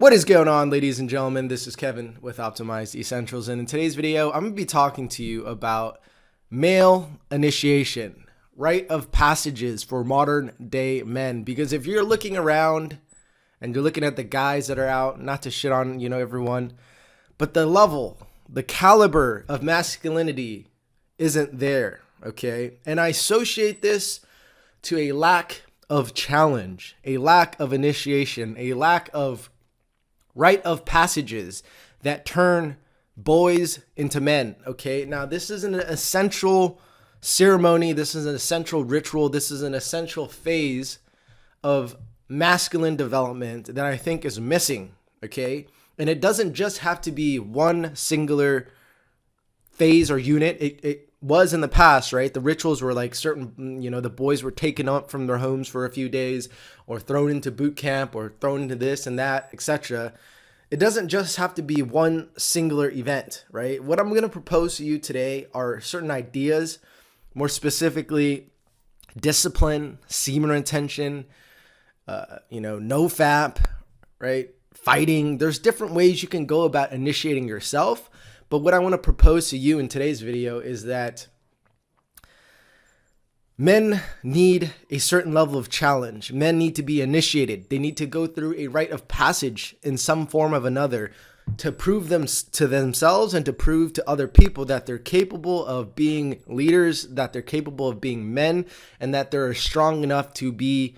What is going on, ladies and gentlemen? This is Kevin with Optimized Essentials, and in today's video, I'm going to be talking to you about male initiation, rite of passages for modern day men. Because if you're looking around and you're looking at the guys that are out, not to shit on, everyone, but the level, the caliber of masculinity isn't there, okay? And I associate this to a lack of challenge, a lack of initiation, a lack of rite of passages that turn boys into men, okay? Now, this is an essential ceremony. This is an essential ritual. This is an essential phase of masculine development that I think is missing, okay? And it doesn't just have to be one singular phase or unit. It was in the past, right? The rituals were like certain, the boys were taken up from their homes for a few days or thrown into boot camp or thrown into this and that, etc. It doesn't just have to be one singular event, right? What I'm going to propose to you today are certain ideas, more specifically discipline, semen retention, NoFap, right? Fighting. There's different ways you can go about initiating yourself. But what I want to propose to you in today's video is that men need a certain level of challenge. Men need to be initiated. They need to go through a rite of passage in some form of another to prove them to themselves and to prove to other people that they're capable of being leaders, that they're capable of being men, and that they're strong enough to be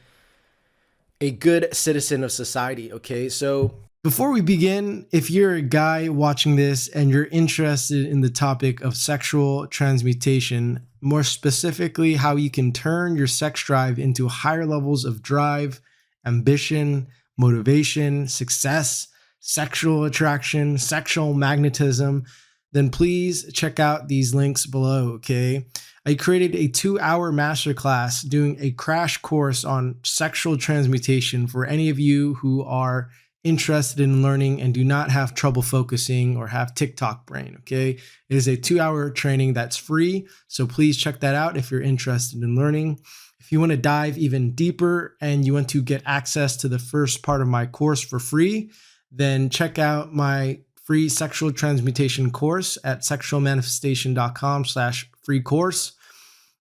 a good citizen of society, okay? So before we begin, if you're a guy watching this and you're interested in the topic of sexual transmutation, more specifically how you can turn your sex drive into higher levels of drive, ambition, motivation, success, sexual attraction, sexual magnetism, then please check out these links below, okay? I created a 2-hour masterclass doing a crash course on sexual transmutation for any of you who are interested in learning and do not have trouble focusing or have TikTok brain, okay? It is a 2-hour training that's free, so please check that out if you're interested in learning. If you want to dive even deeper and you want to get access to the first part of my course for free, then check out my free sexual transmutation course at sexualmanifestation.com/free course.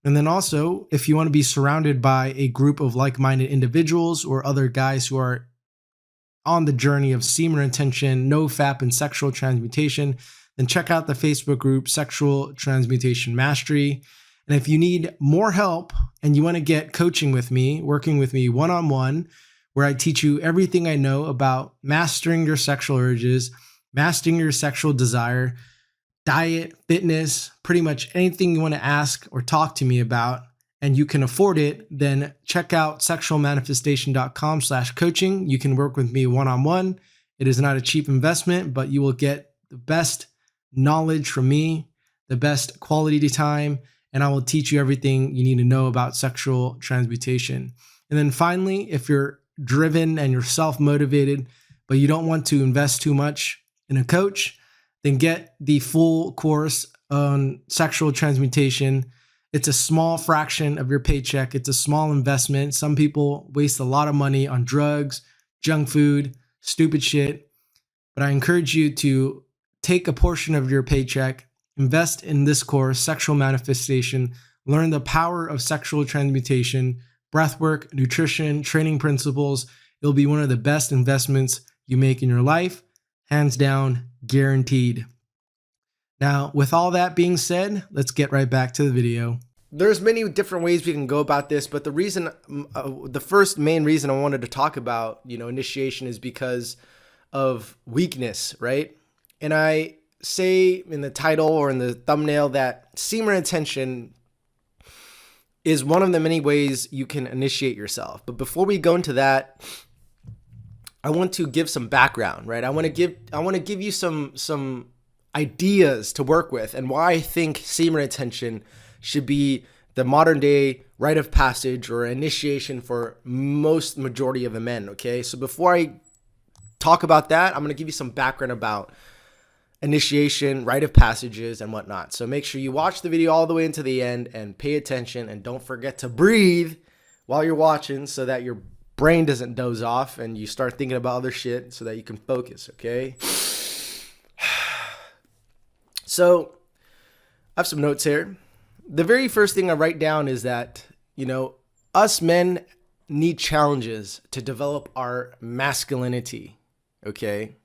And then also, if you want to be surrounded by a group of like-minded individuals or other guys who are on the journey of semen retention, NoFap, and sexual transmutation, then check out the Facebook group Sexual Transmutation Mastery. And if you need more help and you want to get coaching with me, working with me one-on-one, where I teach you everything I know about mastering your sexual urges, mastering your sexual desire, diet, fitness, pretty much anything you want to ask or talk to me about, and you can afford it, then check out sexualmanifestation.com/coaching. You can work with me one-on-one. It is not a cheap investment, but you will get the best knowledge from me, the best quality time, and I will teach you everything you need to know about sexual transmutation. And then finally, if you're driven and you're self-motivated, but you don't want to invest too much in a coach, then get the full course on sexual transmutation. It's a small fraction of your paycheck. It's a small investment. Some people waste a lot of money on drugs, junk food, stupid shit. But I encourage you to take a portion of your paycheck, invest in this course, Sexual Manifestation, learn the power of sexual transmutation, breathwork, nutrition, training principles. It'll be one of the best investments you make in your life. Hands down, guaranteed. Now, with all that being said, let's get right back to the video. There's many different ways we can go about this, but the first main reason I wanted to talk about, initiation is because of weakness, right? And I say in the title or in the thumbnail that semen retention is one of the many ways you can initiate yourself. But before we go into that, I want to give some background, right? I want to give you some ideas to work with and why I think semen retention should be the modern day rite of passage or initiation for most majority of the men, okay? So before I talk about that, I'm going to give you some background about initiation, rite of passages, and whatnot. So make sure you watch the video all the way into the end and pay attention, and don't forget to breathe while you're watching so that your brain doesn't doze off and you start thinking about other shit so that you can focus, okay? So I have some notes here. The very first thing I write down is that, us men need challenges to develop our masculinity, okay?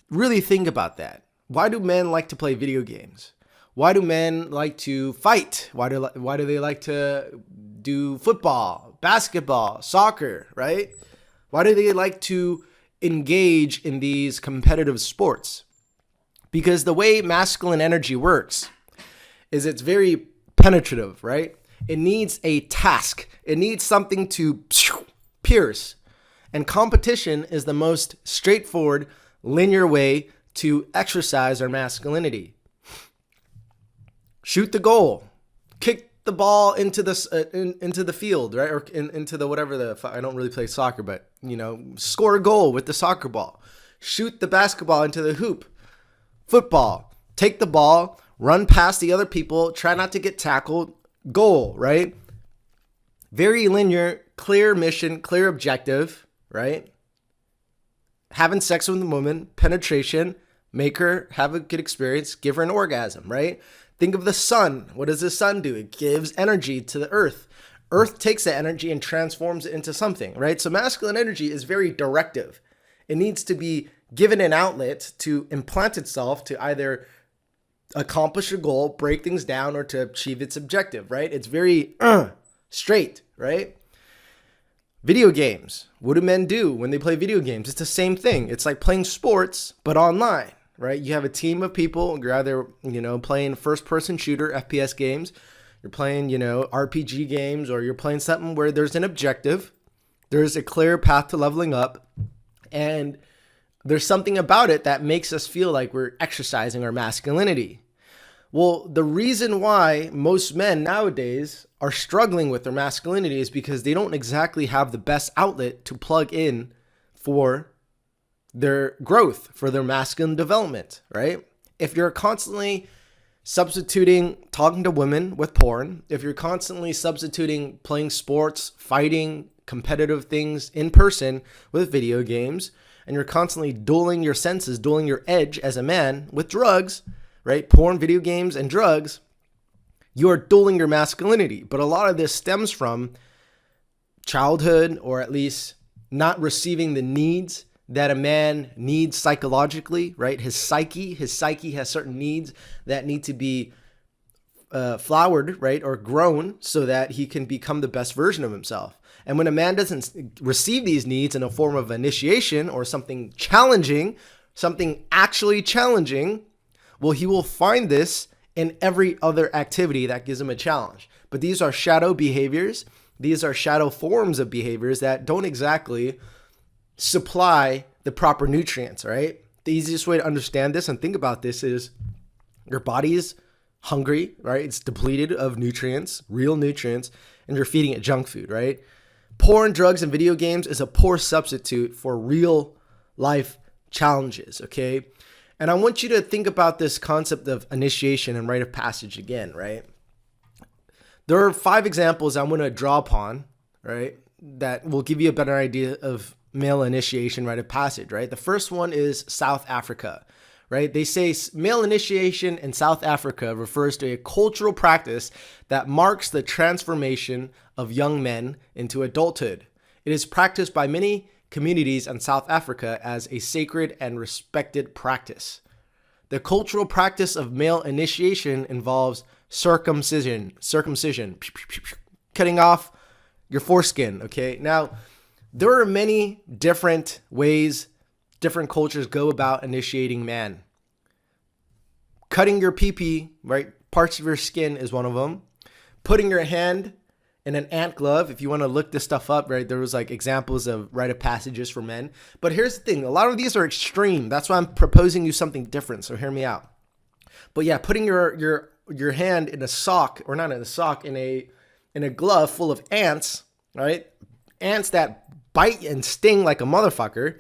Really think about that. Why do men like to play video games? Why do men like to fight? Why do they like to do football, basketball, soccer, right? Why do they like to engage in these competitive sports? Because the way masculine energy works is it's very penetrative, right? It needs a task. It needs something to pierce. And competition is the most straightforward, linear way to exercise our masculinity. Shoot the goal. Kick the ball into the field, right? Or into the whatever I don't really play soccer, but, score a goal with the soccer ball. Shoot the basketball into the hoop. Football, take the ball, run past the other people, try not to get tackled, goal, right? Very linear, clear mission, clear objective, right? Having sex with a woman, penetration, make her have a good experience, give her an orgasm, right? Think of the sun. What does the sun do? It gives energy to the earth. Earth takes that energy and transforms it into something, right? So masculine energy is very directive. It needs to be given an outlet to implant itself to either accomplish a goal, break things down, or to achieve its objective, right? It's very straight, right? Video games. What do men do when they play video games? It's the same thing. It's like playing sports, but online, right? You have a team of people. You're either, playing first-person shooter, FPS games. You're playing, RPG games, or you're playing something where there's an objective. There's a clear path to leveling up. And there's something about it that makes us feel like we're exercising our masculinity. Well, the reason why most men nowadays are struggling with their masculinity is because they don't exactly have the best outlet to plug in for their growth, for their masculine development, right? If you're constantly substituting talking to women with porn, if you're constantly substituting playing sports, fighting, competitive things in person with video games, and you're constantly dueling your senses, dueling your edge as a man with drugs, right? Porn, video games, and drugs, you are dueling your masculinity. But a lot of this stems from childhood, or at least not receiving the needs that a man needs psychologically, right? His psyche has certain needs that need to be flowered, right? Or grown so that he can become the best version of himself. And when a man doesn't receive these needs in a form of initiation or something challenging, something actually challenging, well, he will find this in every other activity that gives him a challenge. But these are shadow behaviors. These are shadow forms of behaviors that don't exactly supply the proper nutrients, right? The easiest way to understand this and think about this is your body is hungry, right? It's depleted of nutrients, real nutrients, and you're feeding it junk food, right? Porn, drugs, and video games is a poor substitute for real life challenges, okay? And I want you to think about this concept of initiation and rite of passage again, right? There are 5 examples I want to draw upon, right, that will give you a better idea of male initiation, rite of passage, right? The first one is South Africa, right? They say male initiation in South Africa refers to a cultural practice that marks the transformation of young men into adulthood. It is practiced by many communities in South Africa as a sacred and respected practice. The cultural practice of male initiation involves circumcision, cutting off your foreskin, okay? Now, there are many different ways different cultures go about initiating man. Cutting your pee-pee, right? Parts of your skin is one of them. Putting your hand in an ant glove. If you want to look this stuff up, right? There was like examples of rite of passages for men. But here's the thing. A lot of these are extreme. That's why I'm proposing you something different. So hear me out. But yeah, putting your hand in a sock, or not in a sock, in a glove full of ants, right? Ants that bite and sting like a motherfucker.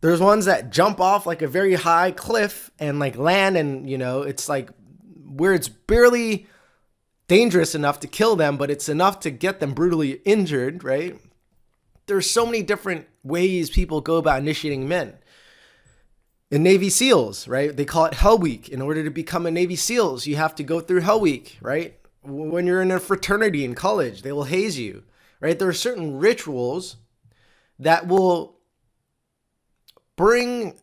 There's ones that jump off like a very high cliff and like land, and it's like where it's barely dangerous enough to kill them, but it's enough to get them brutally injured, right? there's so many different ways people go about initiating men. In Navy SEALs, right? They call it Hell Week. In order to become a Navy SEALs, you have to go through Hell Week, right? When you're in a fraternity in college, they will haze you, right? There are certain rituals that will bring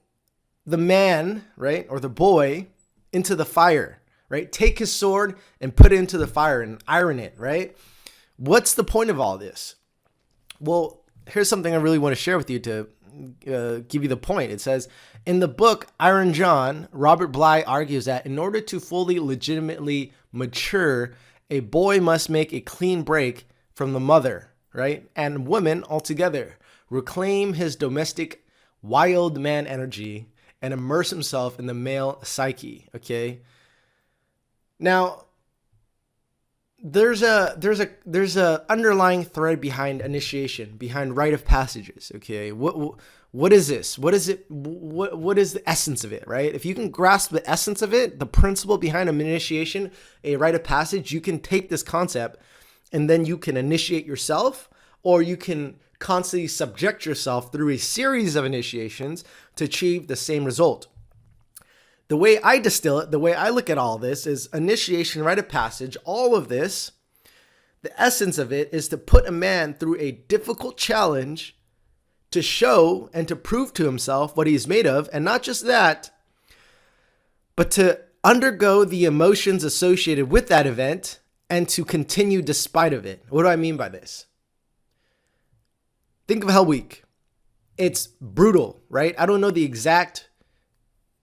the man, right, or the boy into the fire, right? Take his sword and put it into the fire and iron it, right? What's the point of all this? Well, here's something I really want to share with you to give you the point. It says, in the book Iron John, Robert Bly argues that in order to fully legitimately mature, a boy must make a clean break from the mother, right? And women altogether, reclaim his domestic wild man energy and immerse himself in the male psyche, okay? Now, there's a underlying thread behind initiation, behind rite of passages, okay? What is this? What is it? What is the essence of it, right? If you can grasp the essence of it, the principle behind an initiation, a rite of passage, you can take this concept and then you can initiate yourself, or you can constantly subject yourself through a series of initiations to achieve the same result. The way I distill it, the way I look at all this is initiation, rite of passage, all of this, the essence of it is to put a man through a difficult challenge to show and to prove to himself what he's made of. And not just that, but to undergo the emotions associated with that event and to continue despite of it. What do I mean by this? Think of Hell Week. It's brutal, right? I don't know the exact,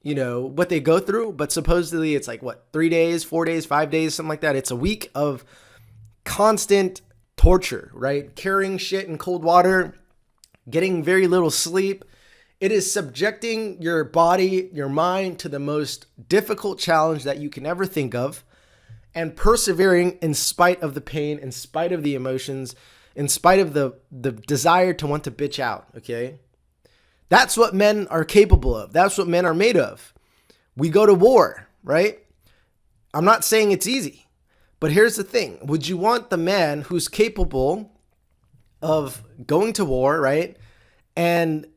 what they go through, but supposedly it's like 3 days, 4 days, 5 days, something like that. It's a week of constant torture, right? Carrying shit in cold water, getting very little sleep. It is subjecting your body, your mind to the most difficult challenge that you can ever think of, and persevering in spite of the pain, in spite of the emotions, in spite of the desire to want to bitch out, okay? That's what men are capable of. That's what men are made of. We go to war, right? I'm not saying it's easy, but here's the thing. Would you want the man who's capable of going to war, right? And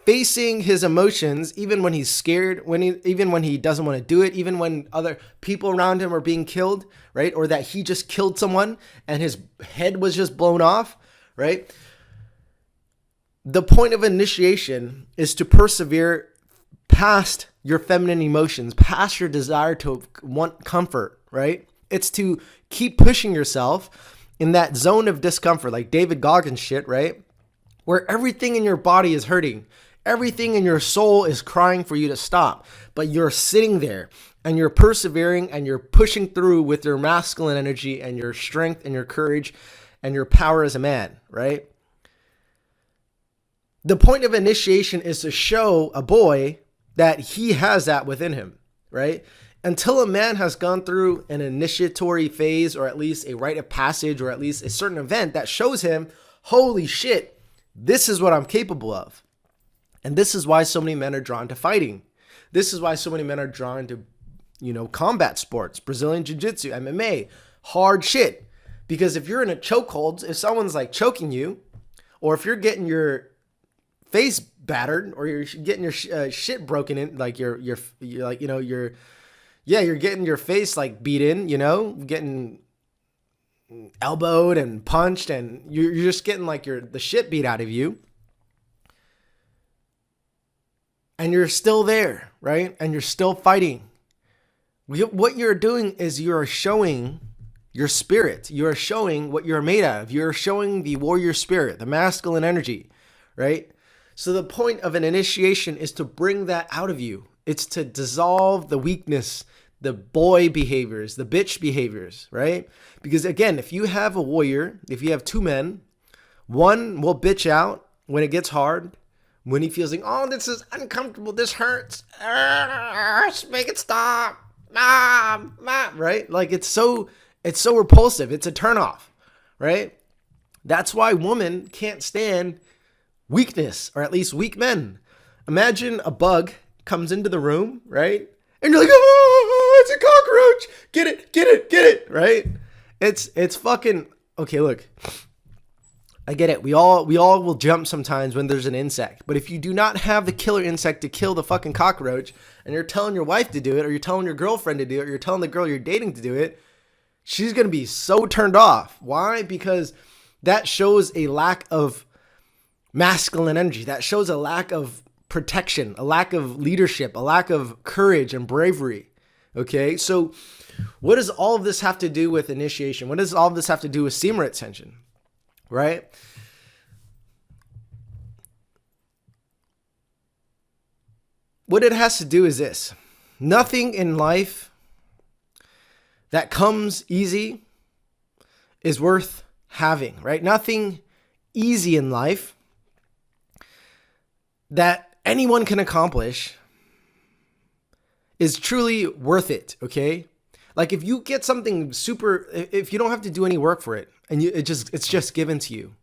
facing his emotions, even when he's scared, even when he doesn't want to do it, even when other people around him are being killed, right? Or that he just killed someone and his head was just blown off, right? The point of initiation is to persevere past your feminine emotions, past your desire to want comfort, right? It's to keep pushing yourself in that zone of discomfort, like David Goggins shit, right? Where everything in your body is hurting. Everything in your soul is crying for you to stop, but you're sitting there and you're persevering and you're pushing through with your masculine energy and your strength and your courage and your power as a man, right? The point of initiation is to show a boy that he has that within him, right? Until a man has gone through an initiatory phase, or at least a rite of passage, or at least a certain event that shows him, holy shit, this is what I'm capable of. And this is why so many men are drawn to fighting. This is why so many men are drawn to, combat sports, Brazilian Jiu-Jitsu, MMA, hard shit. Because if you're in a chokehold, if someone's like choking you, or if you're getting your face battered, or you're getting your shit broken in, like you're getting your face like beat in, getting elbowed and punched, and you're just getting like the shit beat out of you. And you're still there, right? And you're still fighting. What you're doing is you're showing your spirit. You're showing what you're made of. You're showing the warrior spirit, the masculine energy, right? So the point of an initiation is to bring that out of you. It's to dissolve the weakness, the boy behaviors, the bitch behaviors, right? Because again, if you have a warrior, if you have two men, one will bitch out when it gets hard, when he feels like, oh, this is uncomfortable, this hurts, make it stop, mom, right? Like it's so repulsive. It's a turnoff, right? That's why women can't stand weakness, or at least weak men. Imagine a bug comes into the room, right? And you're like, oh, it's a cockroach. Get it, right? It's fucking, okay, look. I get it. We all will jump sometimes when there's an insect. But if you do not have the killer insect to kill the fucking cockroach, and you're telling your wife to do it, or you're telling your girlfriend to do it, or you're telling the girl you're dating to do it, she's going to be so turned off. Why? Because that shows a lack of masculine energy. That shows a lack of protection, a lack of leadership, a lack of courage and bravery. Okay? So what does all of this have to do with initiation? What does all of this have to do with semen retention? Right? What it has to do is this. Nothing in life that comes easy is worth having, right? Nothing easy in life that anyone can accomplish is truly worth it, okay? Like if you get something super, if you don't have to do any work for it and it's just given to you,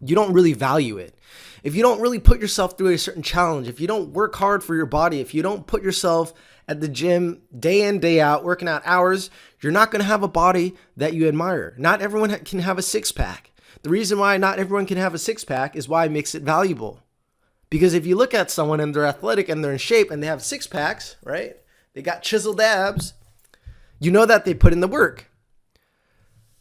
you don't really value it. If you don't really put yourself through a certain challenge, if you don't work hard for your body, if you don't put yourself at the gym day in, day out, working out hours, you're not going to have a body that you admire. Not everyone can have a six-pack. The reason why not everyone can have a six-pack is why it makes it valuable. Because if you look at someone and they're athletic and they're in shape and they have six-packs, right? They got chiseled abs. You know that they put in the work.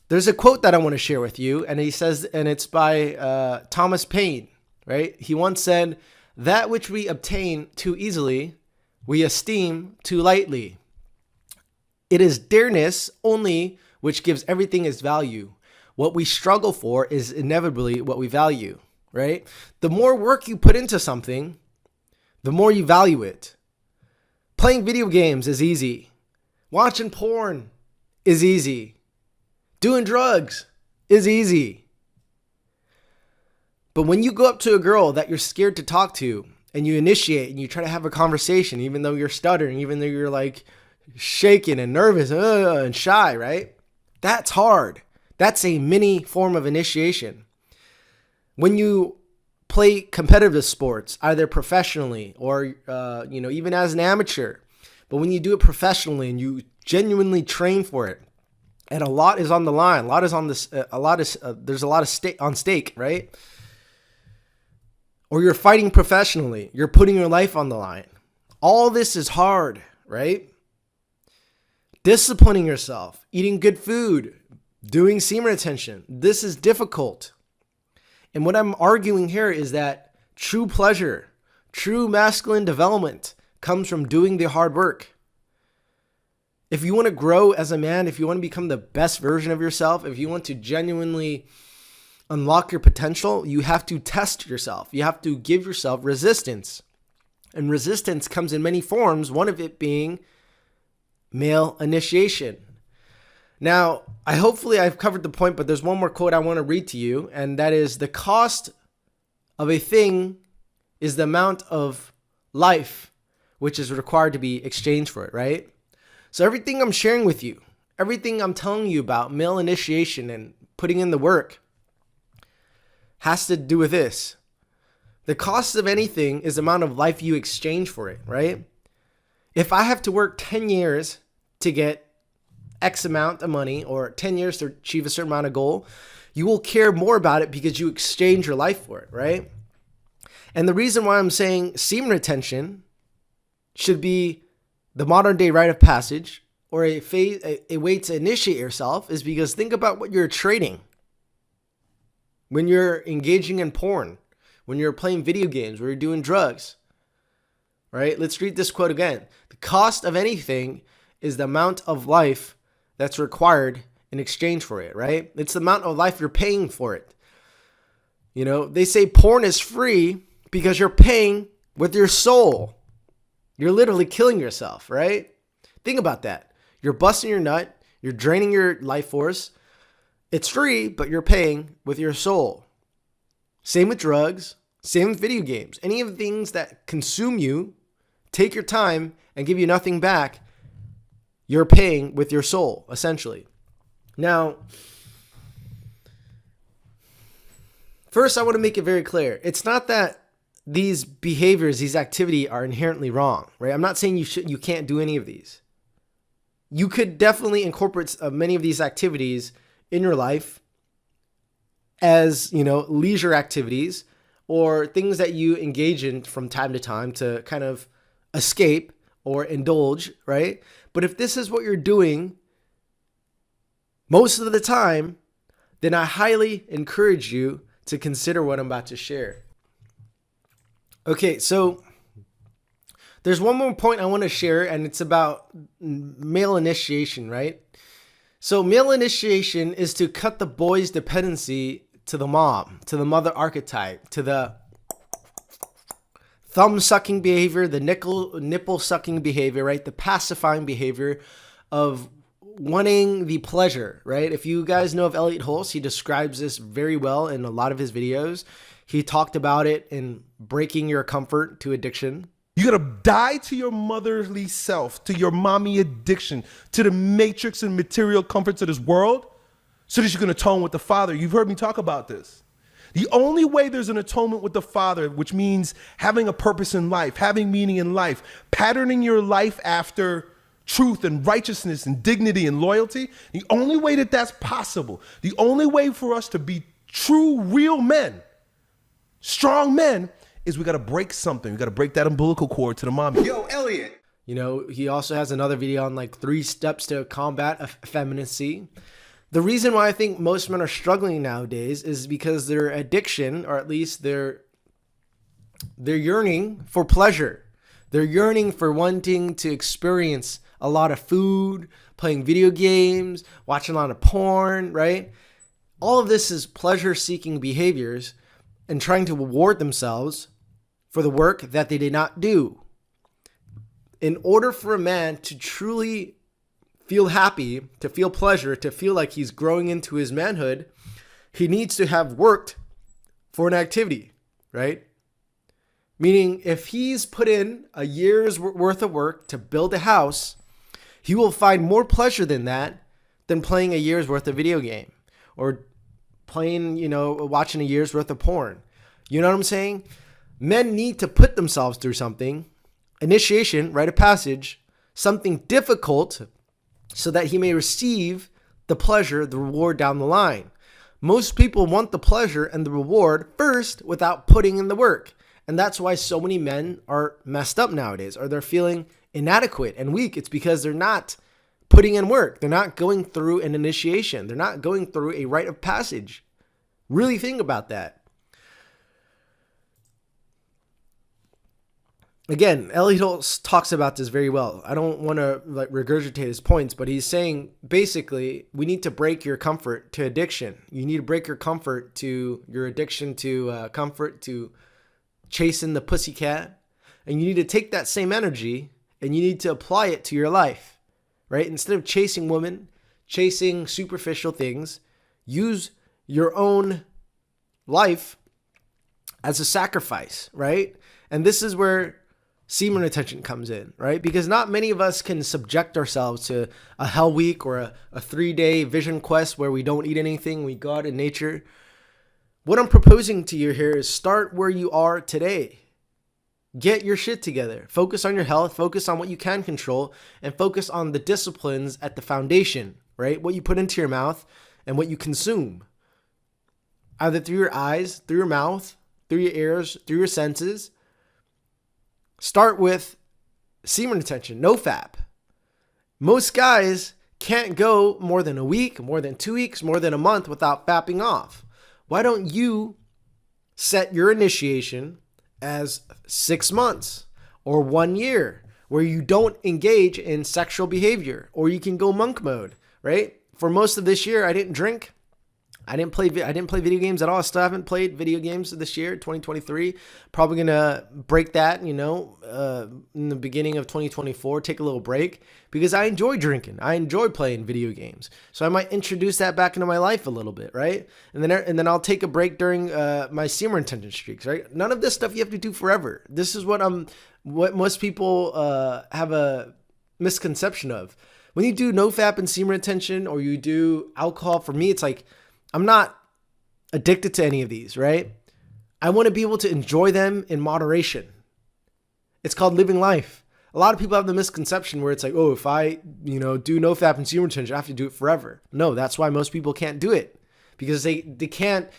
There's a quote that I want to share with you, and he says, and it's by Thomas Paine, right? He once said, "That which we obtain too easily, we esteem too lightly. It is dearness only which gives everything its value. What we struggle for is inevitably what we value," right? The more work you put into something, the more you value it. Playing video games is easy. Watching porn is easy. Doing drugs is easy. But when you go up to a girl that you're scared to talk to and you initiate and you try to have a conversation, even though you're stuttering, even though you're like shaking and nervous and shy, right? That's hard. That's a mini form of initiation. When you play competitive sports, either professionally or, even as an amateur, but when you do it professionally and you genuinely train for it, and a lot is on the line, there's a lot of on stake, right? Or you're fighting professionally, you're putting your life on the line. All this is hard, right? Disciplining yourself, eating good food, doing semen retention. This is difficult. And what I'm arguing here is that true pleasure, true masculine development comes from doing the hard work. If you want to grow as a man, if you want to become the best version of yourself, if you want to genuinely unlock your potential, you have to test yourself. You have to give yourself resistance. And resistance comes in many forms, one of it being male initiation. Now, hopefully I've covered the point, but there's one more quote I want to read to you, and that is, "The cost of a thing is the amount of life which is required to be exchanged for it," right? So everything I'm sharing with you, everything I'm telling you about male initiation and putting in the work has to do with this. The cost of anything is the amount of life you exchange for it, right? If I have to work 10 years to get X amount of money, or 10 years to achieve a certain amount of goal, you will care more about it because you exchange your life for it, right? And the reason why I'm saying semen retention should be the modern day rite of passage, or a way to initiate yourself, is because think about what you're trading. When you're engaging in porn, when you're playing video games, when you're doing drugs, right? Let's read this quote again. "The cost of anything is the amount of life that's required in exchange for it," right? It's the amount of life you're paying for it. They say porn is free because you're paying with your soul. You're literally killing yourself, right? Think about that. You're busting your nut. You're draining your life force. It's free, but you're paying with your soul. Same with drugs. Same with video games. Any of the things that consume you, take your time, and give you nothing back, you're paying with your soul, essentially. Now, first I want to make it very clear. It's not that these behaviors, these activities are inherently wrong, right? I'm not saying you can't do any of these. You could definitely incorporate many of these activities in your life as, leisure activities or things that you engage in from time to time to kind of escape or indulge, right? But if this is what you're doing most of the time, then I highly encourage you to consider what I'm about to share. Okay, so there's one more point I want to share, and it's about male initiation, right? So male initiation is to cut the boy's dependency to the mom, to the mother archetype, to the thumb-sucking behavior, the nipple-sucking behavior, right? The pacifying behavior of wanting the pleasure, right? If you guys know of Elliot Hulse, he describes this very well in a lot of his videos. He talked about it in Breaking Your Comfort to Addiction. You gotta die to your motherly self, to your mommy addiction, to the matrix and material comforts of this world, so that you can atone with the Father. You've heard me talk about this. The only way there's an atonement with the Father, which means having a purpose in life, having meaning in life, patterning your life after truth and righteousness and dignity and loyalty, the only way that that's possible, the only way for us to be true, real men, strong men, is we got to break something. We got to break that umbilical cord to the mommy. Yo, Elliot. He also has another video on like 3 steps to combat effeminacy. The reason why I think most men are struggling nowadays is because their addiction, or at least they're yearning for pleasure. They're yearning for wanting to experience a lot of food, playing video games, watching a lot of porn, right? All of this is pleasure-seeking behaviors and trying to reward themselves for the work that they did not do. In order for a man to truly feel happy, to feel pleasure, to feel like he's growing into his manhood, he needs to have worked for an activity, right? Meaning if he's put in a year's worth of work to build a house, he will find more pleasure than that than playing a year's worth of video game or playing, watching a year's worth of porn. You know what I'm saying? Men need to put themselves through something, initiation, rite of passage, something difficult, so that he may receive the pleasure, the reward down the line. Most people want the pleasure and the reward first without putting in the work. And that's why so many men are messed up nowadays, or they're feeling inadequate and weak. It's because they're not putting in work. They're not going through an initiation. They're not going through a rite of passage. Really think about that. Again, Elliot Hulse talks about this very well. I don't want to regurgitate his points, but he's saying basically we need to break your comfort to addiction. You need to break your comfort to your addiction to comfort, to chasing the pussycat. And you need to take that same energy and you need to apply it to your life, right? Instead of chasing women, chasing superficial things, use your own life as a sacrifice, right? And this is where semen retention comes in, right? Because not many of us can subject ourselves to a hell week or a 3-day vision quest where we don't eat anything, we go out in nature. What I'm proposing to you here is start where you are today. Get your shit together. Focus on your health, focus on what you can control, and focus on the disciplines at the foundation, right? What you put into your mouth and what you consume. Either through your eyes, through your mouth, through your ears, through your senses. Start with semen retention, NoFap. Most guys can't go more than a week, more than 2 weeks, more than a month without fapping off. Why don't you set your initiation as 6 months or 1 year where you don't engage in sexual behavior, or you can go monk mode, right? For most of this year, I didn't drink. I didn't play video games at all. I still haven't played video games this year, 2023. Probably going to break that, in the beginning of 2024, take a little break because I enjoy drinking. I enjoy playing video games. So I might introduce that back into my life a little bit, right? And then I'll take a break during my semen retention streaks, right? None of this stuff you have to do forever. This is what most people have a misconception of. When you do NoFap and semen retention, or you do alcohol, for me, it's like, I'm not addicted to any of these, right? I want to be able to enjoy them in moderation. It's called living life. A lot of people have the misconception where it's like, oh, if I, do NoFap and semen retention, I have to do it forever. No, that's why most people can't do it, because they can't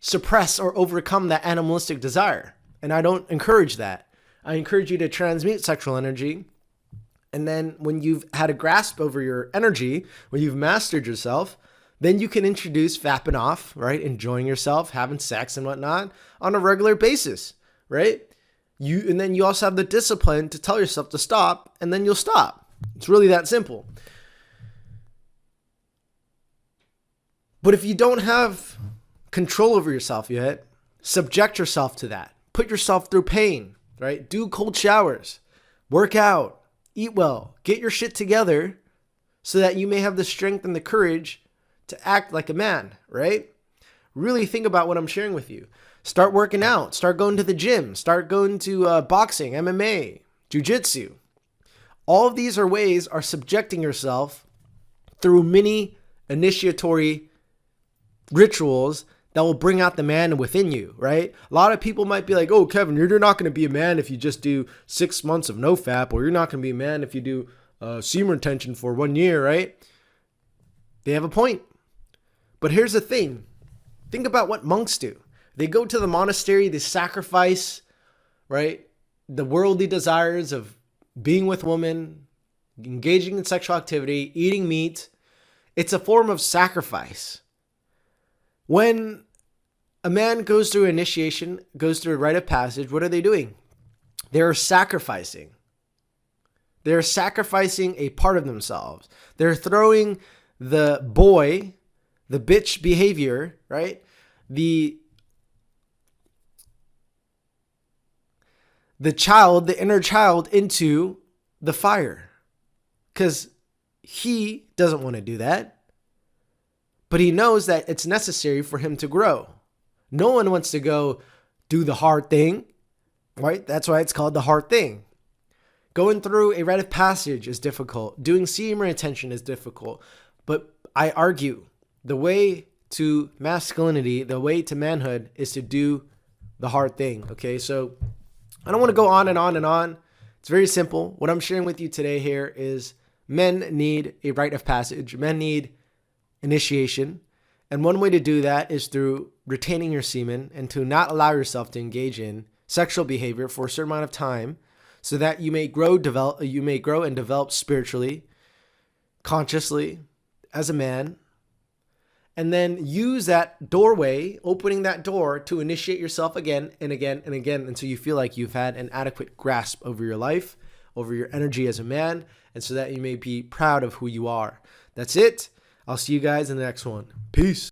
suppress or overcome that animalistic desire. And I don't encourage that. I encourage you to transmute sexual energy. And then when you've had a grasp over your energy, when you've mastered yourself, then you can introduce fapping off, right? Enjoying yourself, having sex and whatnot on a regular basis, right? And then you also have the discipline to tell yourself to stop, and then you'll stop. It's really that simple. But if you don't have control over yourself yet, subject yourself to that. Put yourself through pain, right? Do cold showers, work out, eat well, get your shit together so that you may have the strength and the courage to act like a man, right? Really think about what I'm sharing with you. Start working out, start going to the gym, start going to boxing, MMA, jiu-jitsu. All of these are subjecting yourself through mini initiatory rituals that will bring out the man within you, right? A lot of people might be like, oh, Kevin, you're not going to be a man if you just do 6 months of NoFap, or you're not going to be a man if you do semen retention for 1 year, right? They have a point. But here's the thing. Think about what monks do. They go to the monastery, they sacrifice, right? The worldly desires of being with women, engaging in sexual activity, eating meat. It's a form of sacrifice. When a man goes through initiation, goes through a rite of passage, what are they doing? They're sacrificing. They're sacrificing a part of themselves. They're throwing the boy, the bitch behavior, right? The child, the inner child, into the fire. Because he doesn't want to do that. But he knows that it's necessary for him to grow. No one wants to go do the hard thing, right? That's why it's called the hard thing. Going through a rite of passage is difficult. Doing semen retention is difficult. But I argue the way to masculinity, the way to manhood, is to do the hard thing, okay? So I don't want to go on and on and on. It's very simple. What I'm sharing with you today here is men need a rite of passage. Men need initiation. And one way to do that is through retaining your semen and to not allow yourself to engage in sexual behavior for a certain amount of time so that you may grow and develop spiritually, consciously, as a man. And then use that doorway, opening that door to initiate yourself again and again and again until you feel like you've had an adequate grasp over your life, over your energy as a man, and so that you may be proud of who you are. That's it. I'll see you guys in the next one. Peace.